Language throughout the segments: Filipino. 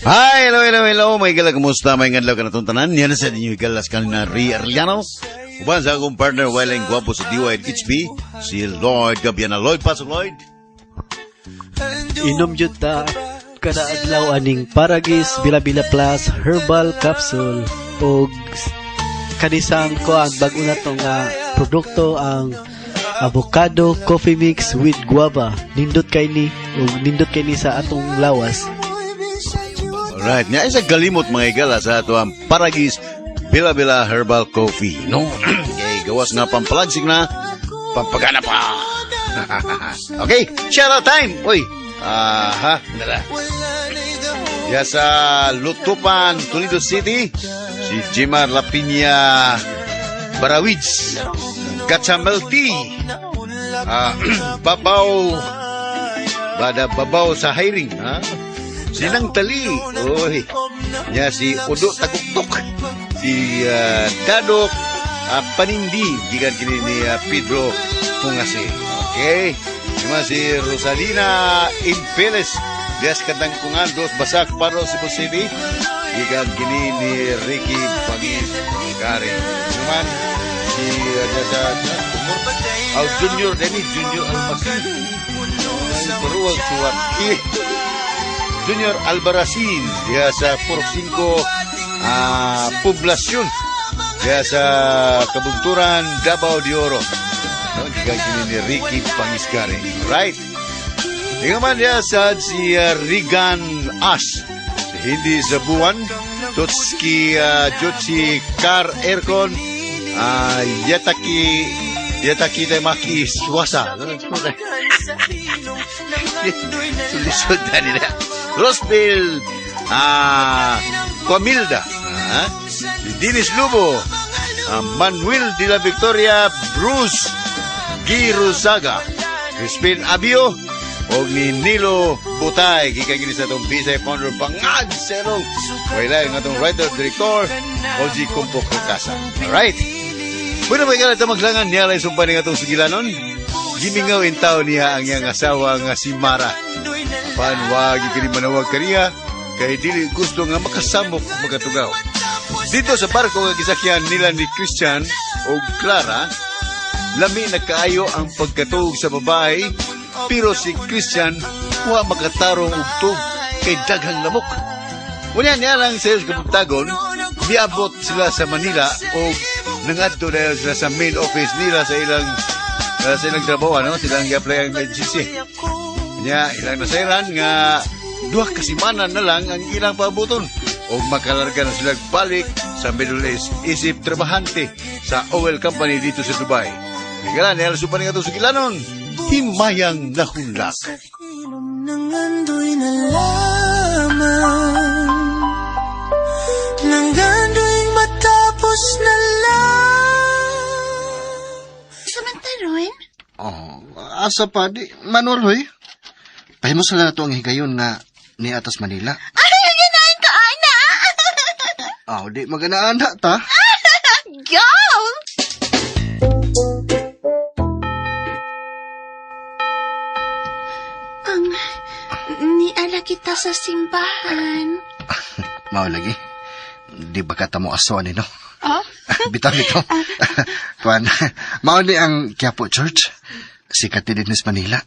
Hi, hello, may gala, kumusta? May ngadlaw ka na tuntanan. Yan sa inyo galas kanina Riariano. Uban sa akong partner, walang gwapo sa DYHB, si Lloyd Gabiana. Lloyd, pasok Lloyd. Inom jud ta kada adlaw aning Paragis Bila-Bila Plus Herbal Capsule og kanisang ko ang bag-o na to nga produkto ang avocado coffee mix with guava. Nindot kay ni sa atong lawas. Alright, nga isa galimot mga igala sa ato ang Paragis Bila-Bila Herbal Coffee. No? Okay, gawas nga pampalagsik na, pampagana pa. Okay, shout out time. Uy, dala. Ya sa Lutupan, Toledo City, si Jimar Lapinya Barawits, Kachamelti, Babaw sa hiring, ha? Sinang Tali, oy, ya si Udo Taguktok, si Dadok Panindi, gikan kini ni Pedro Pungase. Okay, cuma si Rosalina Impeles, Dias Katangkungan, Dos Basak Paro, Cebu City, gikan kini ni Ricky Pangis Kari. Cuman si Junior Denny Junior Almasin, Peruang Suwat, Junior Albaracin, dia sa Purok 5 Poblasyon, dia sa Kabunturan, Davao de Oro. No, jika kini ni Ricky Pangiskare. Right. Dengan man dia sa si Regan Ash, si Hindi Zabuan, Totski Jotsi Car Aircon, Yataki Temaki Swasa. Sulisod na nila. Roseville Camilda, si Dinis Lubo, Manuel de la Victoria, Bruce Giruzaga, Crispin Abio, o ni Nilo Butay, kikagini sa itong Bisay Founder Pangad Serong, wala yung itong writer, director, Oji Kumpok Rukasa. Alright. Bueno, may kalata maglangan niya lang sumpa ng itong sugilanon. Gimingaw in tao niya ang iyang asawa nga si Mara. Apan, wag ikini manawag kaniya, kay dili gusto nga makasamok magatugaw. Dito sa barko nga gisakyan nila ni Christian o Clara, lami na kaayo ang pagkatuog sa babae, pero si Christian wa makatarong og tug kay daghang lamok. Unya niya lang sa kabutagon, biabot sila sa Manila o nangadto dahil sila sa main office nila sa ilang trabaho, silang i-apply ang agency. Nya ilang nasairan nga 2 kasimana na lang ang ilang pabuton o makalarga na sila balik sa Middle East isip trabahante sa oil company dito sa Dubai. Kaya nila supa nga ito sa kilanon, himayang nahulak. Nangandoy na lamang, nangandoy matapos na lang. Samantaron? Oh, asa pa di Manuel hoy. Pahimo sala nato ang higayon nga ni atas Manila. Ay, ganahan ka, ana! Di maganaan na ta. Go! Niala kita sa simbahan. Mao lagi. Di ba kata mo aswan no? Oh? Bitang ito. Kuan, mao ni ang Quiapo Church. Sikat din sa Manila.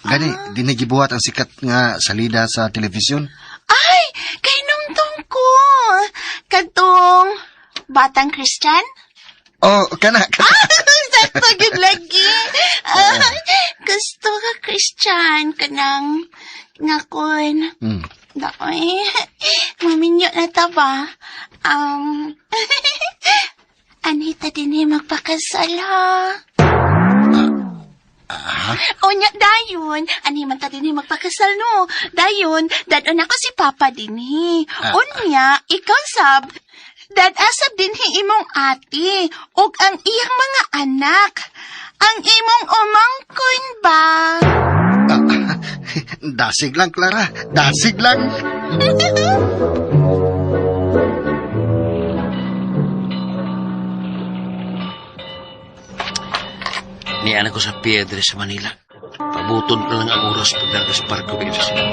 Gani, di nagibuhat ang sikat nga salida sa telebisyon. Ay, kay nungtong ko. Katong Batang Christian? Oh, kana. Sakto yun lagi. Gusto ka Christian, kanang ngakon. Daoy, maminyo na ta ba? Anita din magpakasal ha. Onya, dayon. Animan ta din magpakasal no. Dayon, dadon ako si Papa din Onya, ikaw sab. Dad-asab din imong ate. Og ang iyang mga anak. Ang imong umangkon ba? Dasig lang, Clara. Dasig lang. Niyan ako sa Piedre sa Manila. Pabuton ko lang ang oras pagdagas parko kayo sa Cebu.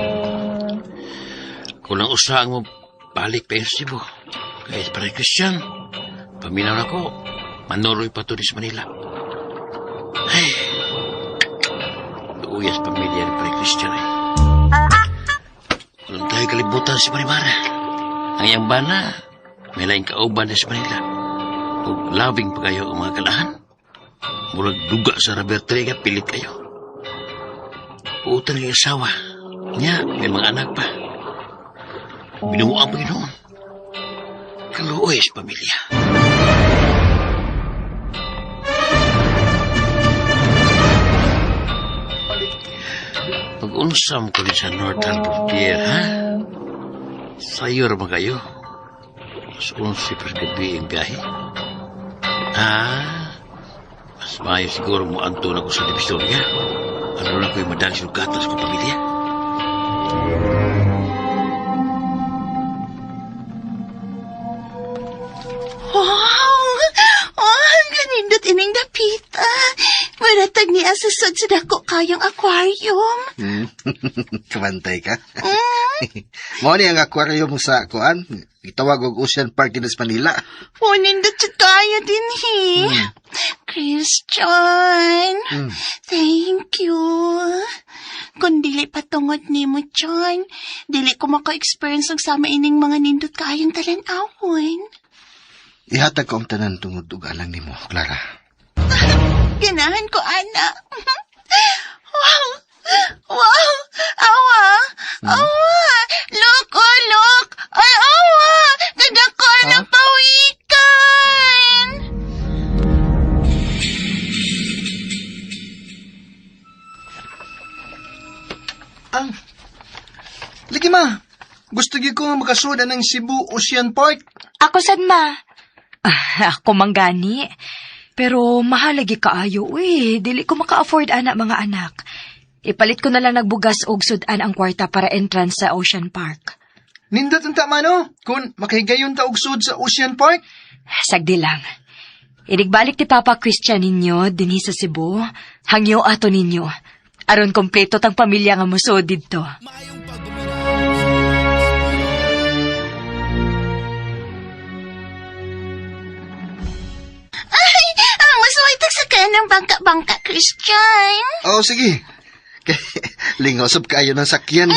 Kung lang usahan mo, balik pa sa Cebu. Kaya para Christian, paminaw na ko, manuroy pa to sa Manila. Ay, luuyas pamilya ni para Christian eh. Walang tayo kalibutan si Marimara. Ang iyang bana, may laing kauban sa Manila. Kung labing pa kayo ang mga kalahan, murag duga sa Robertrega, pilit kayo. Utang yung asawa. Niya, may mga anak pa. Binuha ang Panginoon. Kaluoy sa pamilya. Pag-unsam ko rin sa North Albertier, ha? Sayor ba kayo? Mas 11 per gabi ang biyahe. Mas mayo siguro mo anto na ko sa Divisoria. Ano na ko yung madaling silugatan sa pamilya? Wow! Oh, ganindot ining dapita. Maratag ni asasod sa dako kayang aquarium. Kabantay ka. Mao ni ang aquarium sa kuan. Gitawag og Ocean Park din sa Manila. Oh, nindot sa kaya din, Christian, thank you. Kung dili patungod ni mo, John, dili ko maka-experience ng sama ining mga nindot kayang talan-awon. Ihatag ko ang tanan tungod ug alang nimo, Clara. Ganahan ko, anak. Wow! Wow! Awa! Awa! Look, oh, look! Ay, awa! Kadako ng pawikan! Lagi ma, gusto gyud ko nga makasuda ng Cebu Ocean Park. Ako sad ma. Ako manggani. Pero mahal lagi kaayo, dili ko maka-afford anak mga anak. Ipalit ko na lang nagbugas og sudan ang kwarta para entrance sa Ocean Park. Nindot ang tama no, kung makahigayon ta og sud sa Ocean Park. Sagdi lang. Inigbalik ni Papa Christian ninyo dinhi sa Cebu. Hangyo ato ninyo. Aron kompleto tang pamilya nga musod didto. Maswaytag sa kaya ng bangka-bangka, Christian. Oh, sige. Lingosob kayo ng sakyan.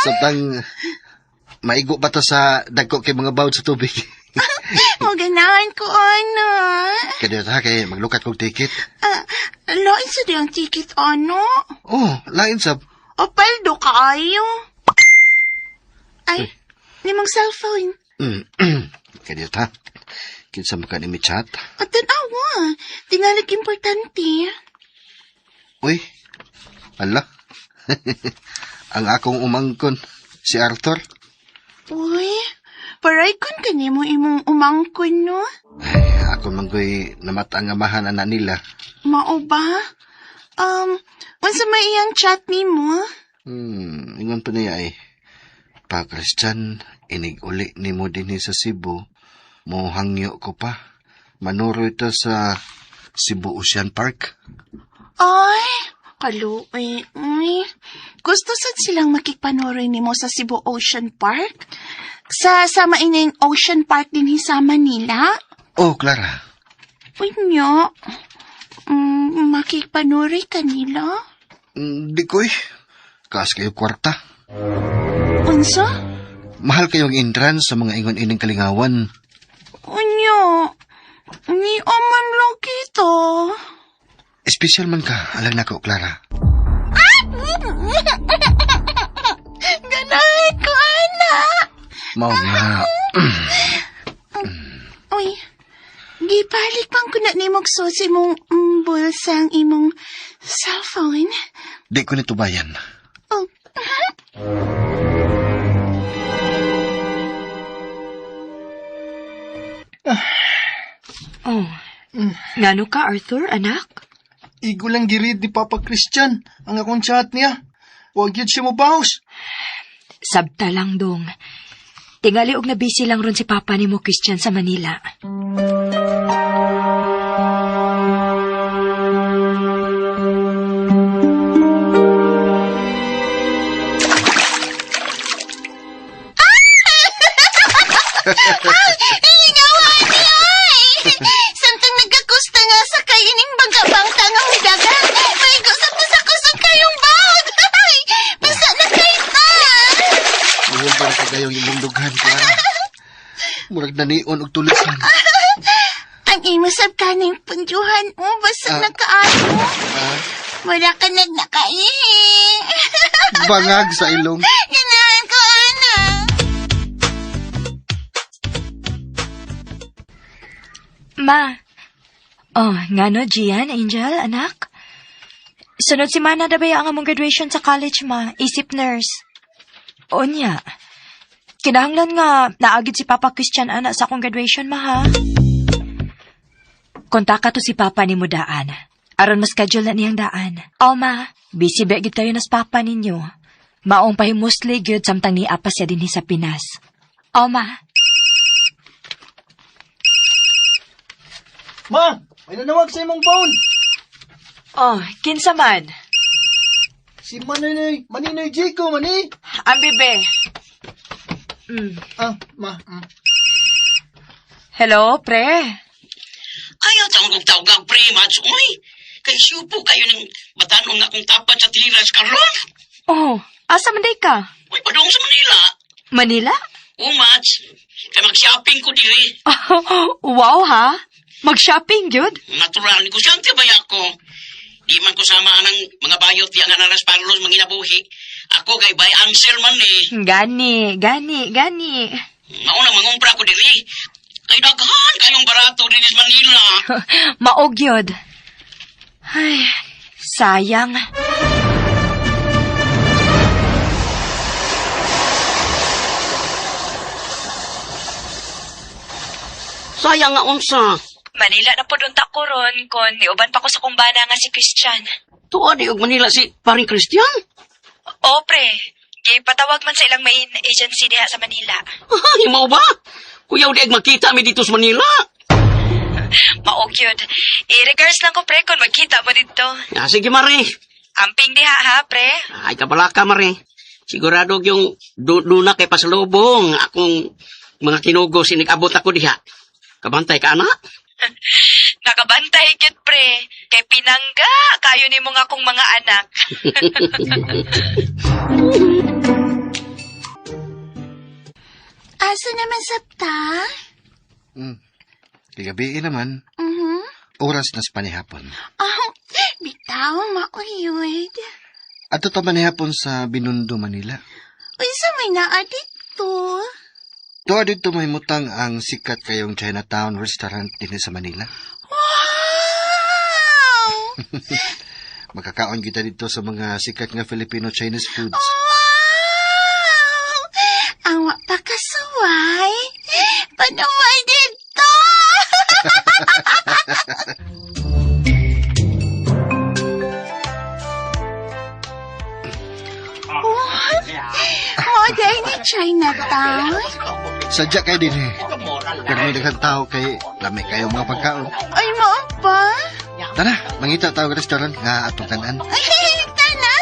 Sabtang maigo pa to sa dagko kay mga bawd sa tubig. Maganahan ko, ano. Kaya ta kay maglukat kong ticket. Lain sa diyang ticket, ano. Oh, lain sab. O, paldo kaayo. Ay, nimang cellphone. Kaya ta. Kinsa maka ni mi chat. At tanawa, tingalag importante. Uy, ala. Ang akong umangkon, si Arthur. Uy, paray kun kanimo imong umangkon, no? Ay, ako manggoy namatang amahan na nila. Mao ba? Unsa may iyang chat nimo? Ingon pa niya ay, Pa Christian, inig uli ni mo din sa Cebu. Mohangyo ko pa. Manuro ito sa Cebu Ocean Park. Ay, kaluoy. Gusto sad silang makikpanoroy nimo sa Cebu Ocean Park? Sa maining Ocean Park din sa Manila? Oh, Clara. Uy niya, makikpanoroy kanila? Di ko Kaas kayo kwarta. Unsa? Mahal kayong entrance sa mga ingon ining kalingawan. Unya, ni aman lang kita. Espesyal man ka, alang na ko, Clara. Ganahan ko, anak. Mao nga. Uy, gibalik pang kuna ni mong susi mong bulsang imong cellphone. Di ko nito bayan. Oh. Oh. Ngano ka, Arthur, anak? Igo lang girid ni Papa Christian ang akong chat niya. Huwag yun siya mabahos. Sabta lang dong. Tingali og nabisi lang ron si Papa ni mo Christian sa Manila. murag nanion og tulisan. Ang imasab ka ng punjuhan mo, basta nagkaayo. Wala ka nagnakaihi. Bangag sa ilong. Ganahan ko, ana. Ma. Oh, ngano, Gian, Angel, anak? Sunod si Mana na ba ang among graduation sa college, ma? Isip nurse. O niya. Kinahanglan nga, naagid si Papa Christian, anak, sa akong graduation, ma, ha? Kontaka to si Papa ni mo daan. Aron mas schedule na niyang daan. O, ma, busy ba gid kayo nas Papa ninyo? Maong pahimusli gyud samtang ni Apa siya dinhi sa Pinas. O, ma. Ma, may nanawag sa imong phone. Oh, kinsa man? Si Maninoy Jico, mani. Ang bebe. Ma. Hello, pre? Ayaw taong kong tawag, pre, Mats. Uy, kay supo kayo ng batanon nga kong tapat sa tiras karon. Oh, asa man day ka? Uy, padong sa Manila. Manila? O, Mats, kay mag-shopping ko diri. Wow, ha? Mag-shopping, yun? Natural, negosyante ba ako? Di man ko sama ng mga bayot yang anaras parlos manginabuhi. Ako kay bay answer man eh. Gani. Mauna mangumpra ko diri. Kay daghan kayong barato diri sa Manila. Maog yun. Ay, sayang. Sayang nga unsa. Manila na po doon ko ron kon niuban pa ko sa kumbana nga si Christian. Tuwa di og Manila si paring Christian. O, pre. Patawag man sa ilang main agency diha sa Manila. Himaw ba? Kuyaw di ag makita mi dito sa Manila. Maog yun. I-regards lang ko, pre, kung magkita mo dito. Sige, Mare. Amping diha, ha, pre? Ay, kabalaka, Mare. Sigurado yung duna kay pasalubong. Akong mga kinugo sinig-abot ako diha. Kabantay ka, anak? Nakabantay kit, pre. Kay pinangga, kayo ni mga akong mga anak. Asa naman sabta? Gabi naman, Mhm. oras na sa panihapon. Oh, bitaw, mauyod. Ato ta manihapon sa Binondo, Manila. Uy, sa may naa dito. Tuwa dito may mutang ang sikat kayong Chinatown restaurant din sa Manila. Wow! Makakaon kita dito sa mga sikat nga Filipino-Chinese foods. Wow! Ang wapakasuway. Panumay dito. Oh, dahil ni Chinatown. Sadya kayo din eh. Pero may daghang tao kay lami kayo mga pagkaon. Ay, mo ba? Tara, mangita tao nga restaurant nga atong kanan. Ay, tana.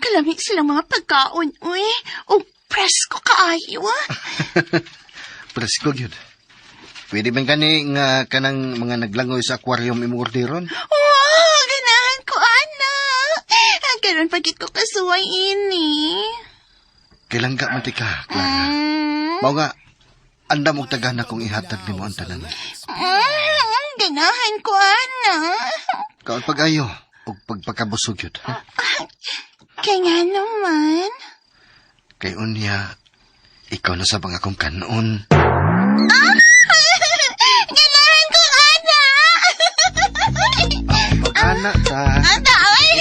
Kalamig silang mga pagkaon, uy. O, presko kaayo, ah. Presko yun. Pwede man kani nga kanang mga naglangoy sa aquarium imordiron. Wow, ganahan ko, ana. Ganon pagit ko kasuway ini. Kailang ka mantika, Clara. Mao nga, andam og tagana kong ihatag nimo ang tanan. Ganahan ko, ana. Kaon pag-ayo og pagpakabusog yun. Kaya nga naman. Kay unya, ikaw na sa mga kong kanon. Ganahan ko, ana. Mag-anak ta. Ata, ay.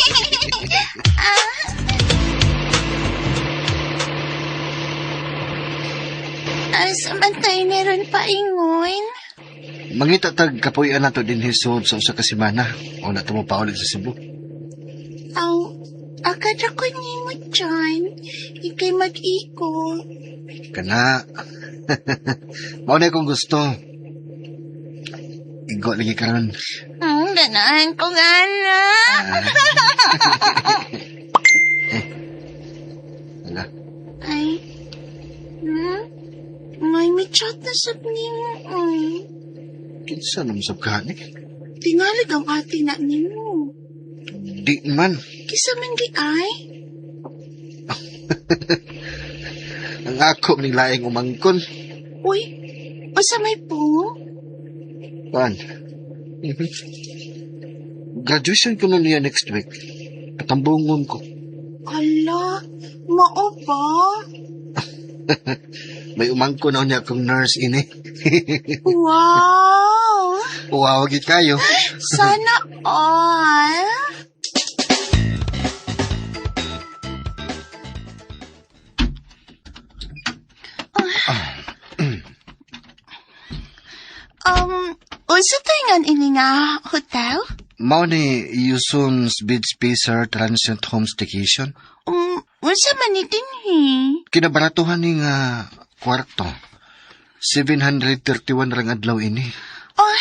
Asa man tayo meron pa ingon? Mangita tag kapuy-an nato din hisod sa usa ka semana. O na mo pa ulit sa Cebu. Aw, akala ko ni mo dyan. Ikay mag-iko. Kana. Mao na kong gusto. Igo lagi karon. Ganahan ko nga na. Ala. Ay, may chat na sab nimo. Kinsa naman sa kahani? Tingalig ang ate na nimo. Di man. Kisa man di ay? Ang ako ning laing umangkon. Uy, usa may po? Pan. Graduation ko na niya next week. Katambungon ko. Ala, mao ba? May umangkon na niya akong nurse ini. Wow! Wow, gid kayo. Sana all. Unsa tayo ini nga hotel? Mao ni Yuson's Bid Spacer Transient Home Staycation. Unsa man ni dinhi? Kinabaratuhan ni nga kwarto. 731 rang adlaw ini. Oh,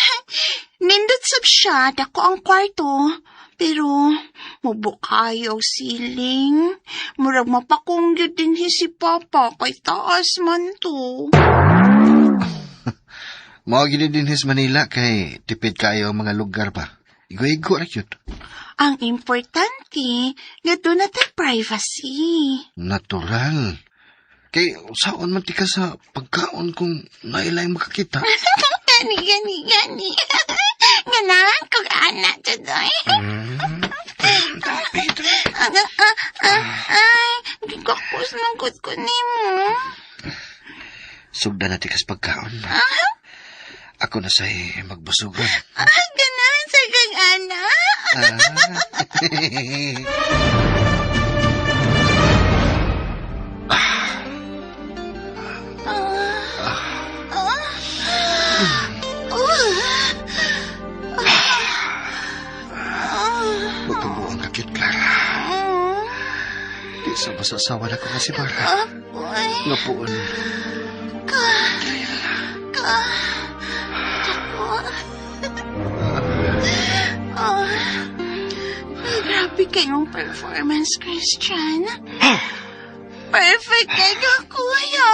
nindot sab siya, dako ang kwarto. Pero, mabukayo siling. Murag mapakungyod din si Papa, kay taas man to. Mao gid din his Manila kay tipid kayo ang mga lugar pa. Igo-igo ra yun. Ang importante, nga doon natin privacy. Natural. Kay saan man ti ka sa pagkaon kung nailay makakita. Gani. Ganahan kong anak today. Ay, gigakos ng ko ni mo. Sugda na ti kas pagkaon. Ako na sa'y magbusugan. Ganahan sa kang anak. Magkabuang kakit, Clara. Di sa masasawa na ko nga si Bara. Nga poon. Grabe kayong performance, Christian. Perfect kayo, kuya.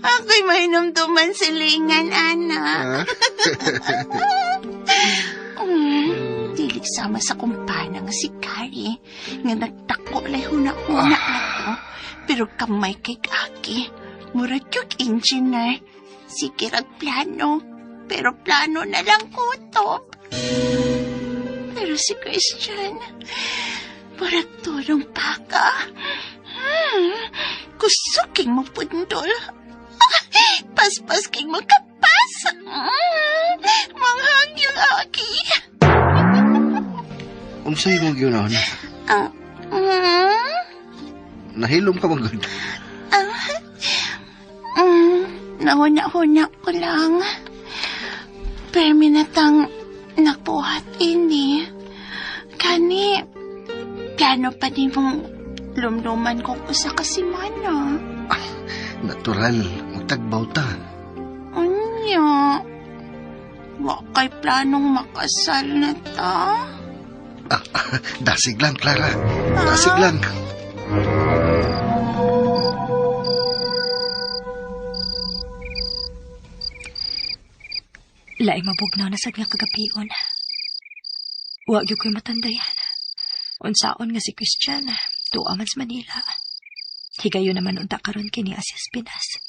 Ako'y mahinumduman silingan, anak. Dili sama sa kumpana nga si Carrie, nga nagtako lay huna-huna na to. Pero kamay kay Aki, murag yung engineer. Sige rag plano, pero plano na lang kutob. Pero si Christian, murag tulong paka. Kusuking mo pundol. Paspas king mo kapas. Manghang yung Aki. Unsay mo gyunon? Nahilom ka magod. Nahuna-huna ko lang. Perminatang nabuhat ini. Kani, plano pa di mong lumluman ko sa kasimana. Natural, magtagbaw ta. Anya, wakay planong makasal na ta. Dasig lang, Clara. Dasig lang. Laing mabugnaw na sa nga kagapion. Huwag yung ko'y matandayan. Unsaon nga si Christian, tuwa man sa Manila. Higayon naman unta karon kini Asis Pinas.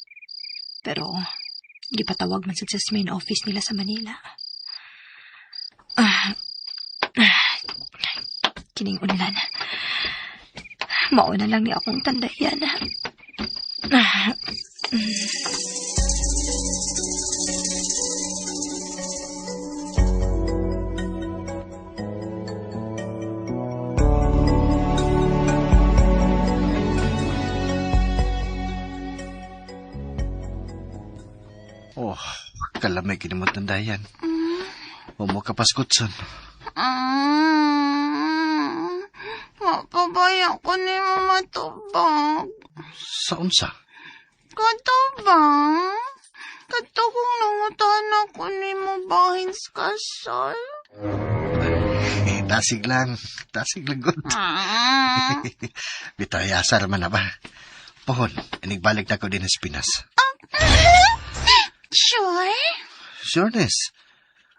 Pero, gipatawag man sa main office nila sa Manila. Kining unlan. Mauna lang ni akong tandayan. Oh, kalamay kini mo tandayan. Mo kapaskutson. Mapabaya ko ni mo matubag. Sa unsa? Katubang? Katugong nangutan ako ni mo bahin sa kasal. Dasig lang. Dasig lang gud. Bitaw yasar man na ba? Pohon, inigbalik na ko din sa Pinas. Sure? Sureness.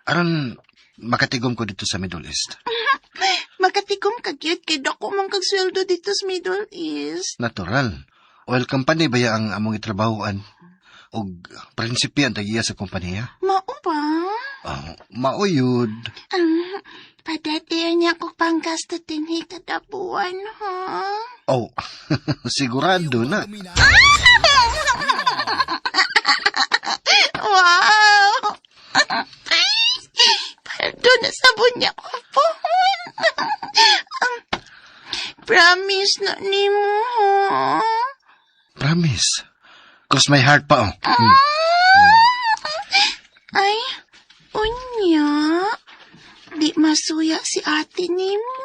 Aron, makatigom ko dito sa Middle East. Makatigom ka gyud kay dako man kag sweldo dito sa Middle East. Natural. Oil company baya ang among itrabahoan. O prinsipyan tagiya sa kompanya. Mao ba? Mauyod. Padatiyan niya ko pang gasto dinhi kada buwan, ha? Oh, sigurado na. Wow! Paldo na sabon niya ko pohon. Promise na ni mo, ha? Promise. Cross my heart pa, oh. Ay, unya. Di masuya si ate ni mo.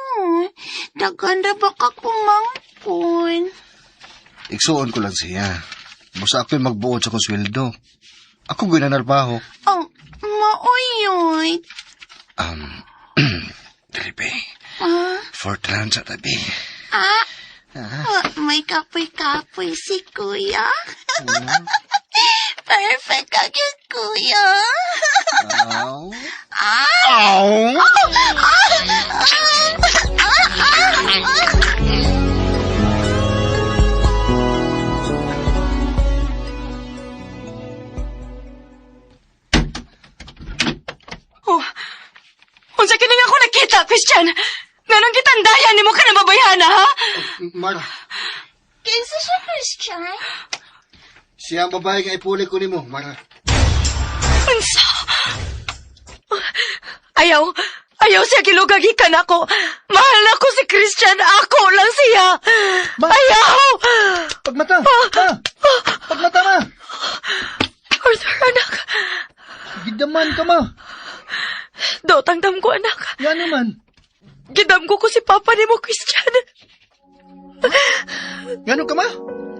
Daganda ba ka kumangkon? Iksuon ko lang siya. Basta ako'y magbuod sa kong sweldo. Ako ginanarbaho. Oh, maoyoy. Tripe. Ah, Fortran sa tabi. may kapoy-kapoy si kuya. Perfect ka yun, kuya. Ow. Ow. Oh, unsa kini nga ako nakita, Christian? Nganong gitandayan nimo ka na babayana, ha? Mara, Kinsa siya, Christian? siya ang babae nga ipuli ko nimo, Mara. Unsa? Ayaw siya gilugagikan ako. Mahal ako si Christian, ako lang siya. Ayaw! Pagmata! Ma! Pagmata, ma! Arthur, anak. Gidaman ka, ma! Dotang-dam ko, anak. Yan naman. Gidam ko si Papa ni mo, Christian. Gano ka, ma?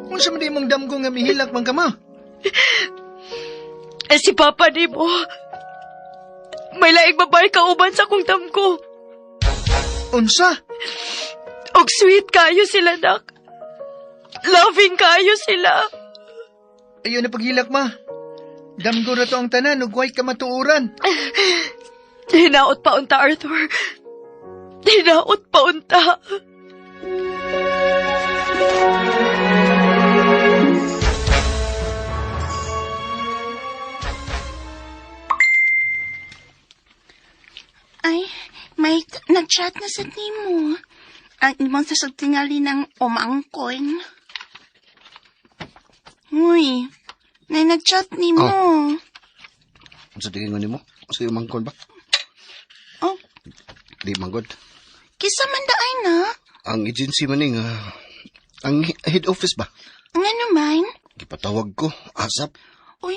Kung sa mali mong damgo nga mihilak man ka, ma? Si Papa ni mo, may laing babae kauban sa kong damgo. Unsa? Og sweet kayo sila, nak. Loving kayo sila. Ayaw na paghilak, ma. Damgo na to ang tanan, ugway ka matuuran. Hinaot pa unta, Arthur. Hinaot pa unta. Ay, may nag-chat na sa nimo. Ang imong sasagtingali ng umangkon. Uy, may nag-chat nimo. Sa tingin ko nimo? Sa mangkon ba? Oh, Di manggod. kisa man daay na. Ang agency man nga, ang head office ba? Nga naman. Gipatawag ko, asap. Uy,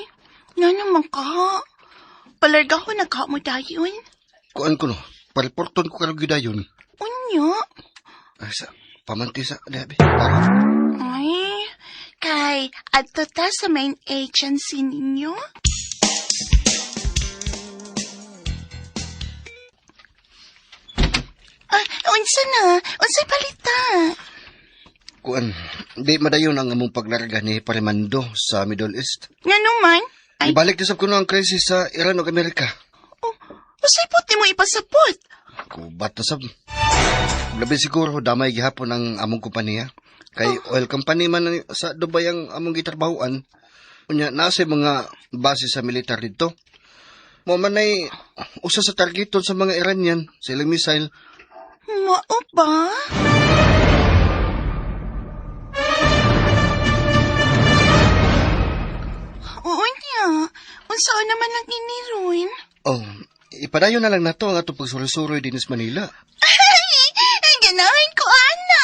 nga naman ka. Palarga ko nagka mo dayon. Kuan ko no, pareporton ko karag yun. Unya. Ay, sa pamanti sa dabi. Ay, kay, adto ta sa main agency ninyo? Unsa na? Unsay palita? Kuan, di madayon ang among paglarga ni Parimando sa Middle East. Nga naman? Ay, Ibalik na sab ko no ang krisis sa Iran ug Amerika. usay puti mo ipasapot. Kubat na sab. Labi siguro damay gihapon ang among kompanya. Kay oil company man sa Dubai ang among gitrabahoan. Unya nasa mga base sa militar dito. Mo man ay usa sa targeton sa mga Iranian sa ilang missile. Mao ba? Oo niya. Unsa naman ang iniruin? Oh, ipadayon na lang nato ang atong pagsuroy-suroy din sa Manila. Ay, ganahin ko, Ana.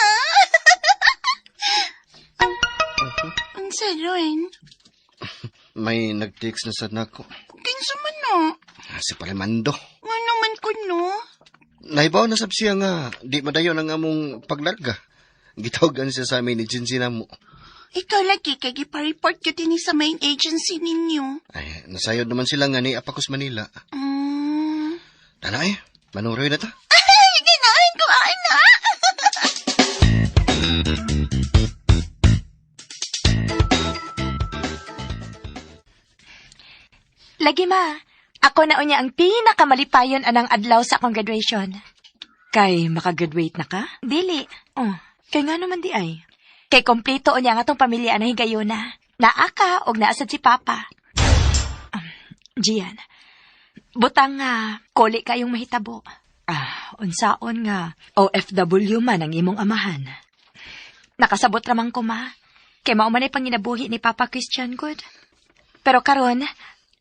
Unsa ron? May nag-text na sad nako. Kinsa man no? Si Parimando. Nga naman ko no? Naibaw na sab siya nga di madayon ang among paglarga. Gitawagan siya sa main agency namo. Ikaw lagi kay gipa-report ko din sa main agency ninyo. Ay, nasayod naman sila nga ni Apacos Manila. Tana eh, manuroy na ta. Ay, ganahin ko, Ana. Lagi, ma. Ako na unya ang pinakamalipayon anang adlaw sa akong graduation. Kay makagraduate na ka? Dili. Oh, kay nga naman di ay. Kay kompleto unya nga tong pamilya na higayuna. Naa ka og naasad si Papa. Gian, butang nga koli kayong mahitabo. Unsaon nga OFW man ang imong amahan. Nakasabot ramang ko ma. Kay mao man ay panginabuhi ni Papa Christian good. Pero karon,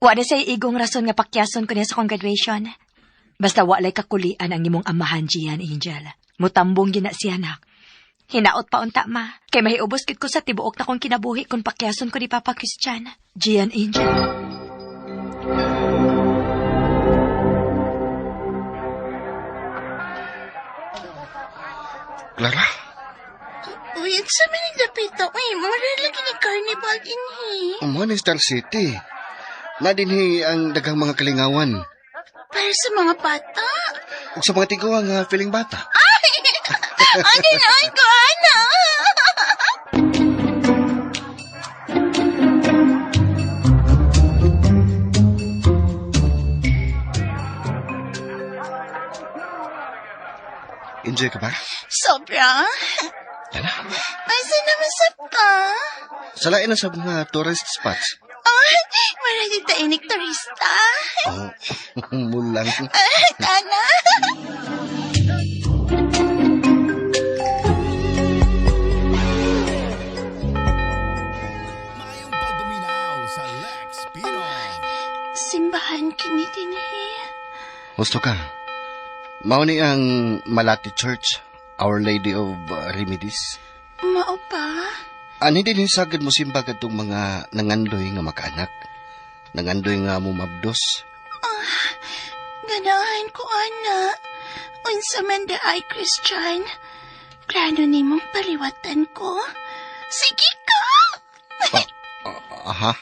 wala say igong rason nga pakyason ko niya sa kong graduation. Basta walay kakulian ang imong amahan, Gian Angel. Mutambong gina si anak. Hinaot pa unta ma. Kay mahiubos kit ko sa tibuok na kong kinabuhi kung pakyason ko ni Papa Christian. Gian Angel. Clara? Uy, sa maning dapito. Uy, mura lagi ni Carnival din Umuha ni Star City. Na dinhi ang daghang mga kalingawan. Para sa mga bata. Ug sa mga tiguwa nga feeling bata. Ano na ko, ana? Enjoy ka ba? Sobra. Tara. Asa naman sa pa? Salain na sa mga tourist spots. Ay, wala dito inik turista. Oh, mulang. Tana. Mayong pagpaminaw sa Lex Pinoy. Simbahan kini dinhi. Gusto ka? Mao ni ang Malati Church, Our Lady of Remedies. Mao pa? Ani din sagad mo simba kadtong mga nangandoy nga makaanak. Nangandoy nga mumabdos. Ganahan ko, ana. Unsa man da ay Christian. Plano ni mong paliwatan ko. Sige ka. Aha.